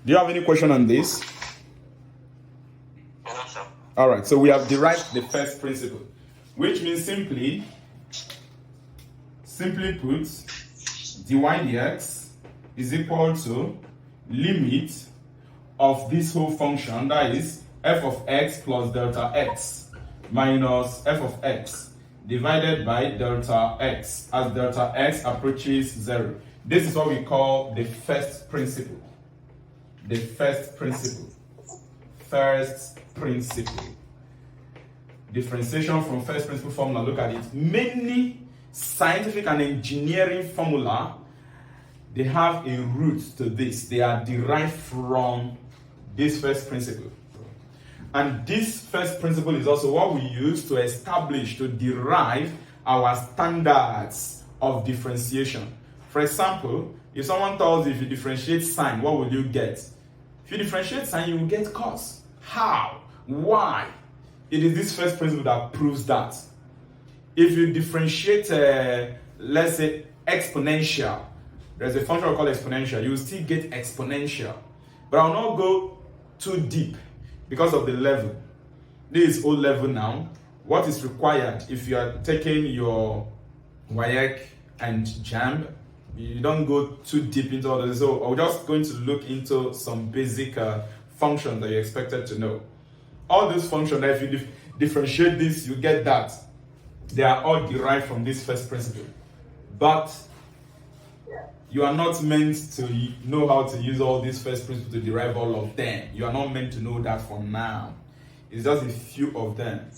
Do you have any question on this? No, sir. All right, so we have derived the first principle, which means simply put, dy dx is equal to limit of this whole function, that is f of x plus delta x minus f of x divided by delta x as delta x approaches 0. This is what we call the first principle. The first principle. First principle. Differentiation from first principle formula, look at it. Many scientific and engineering formula, they have a root to this. They are derived from this first principle. And this first principle is also what we use to establish, to derive our standards of differentiation. For example, if someone tells you if you differentiate sine, what will you get? If you differentiate sine, you will get cos. How? Why? It is this first principle that proves that. If you differentiate, let's say, exponential, there's a function called exponential, you will still get exponential. But I will not go too deep because of the level. This is O level now. What is required if you are taking your WAEC and JAMB, you don't go too deep into all this. So I'm just going to look into some basic functions that you're expected to know. All these functions, if you differentiate this, you get that. They are all derived from this first principle. But you are not meant to know how to use all these first principles to derive all of them. You are not meant to know that for now. It's just a few of them.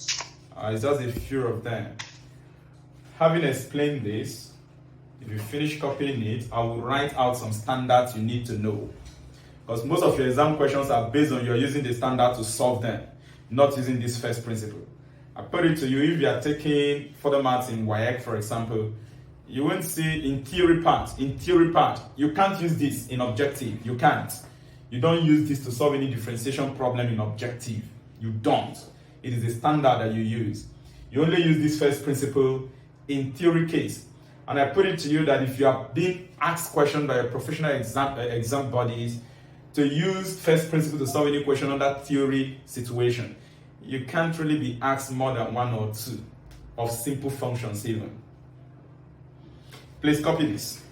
Having explained this, if you finish copying it, I will write out some standards you need to know. Because most of your exam questions are based on you're using the standard to solve them, not using this first principle. I put it to you, if you are taking further maths in WAEC, for example, you won't see in theory part, you can't use this in objective. You can't. You don't use this to solve any differentiation problem in objective. You don't. It is a standard that you use. You only use this first principle in theory case. And I put it to you that if you are being asked questions by a professional exam bodies to use first principle to solve any question under theory situation, you can't really be asked more than one or two of simple functions even. Please copy this.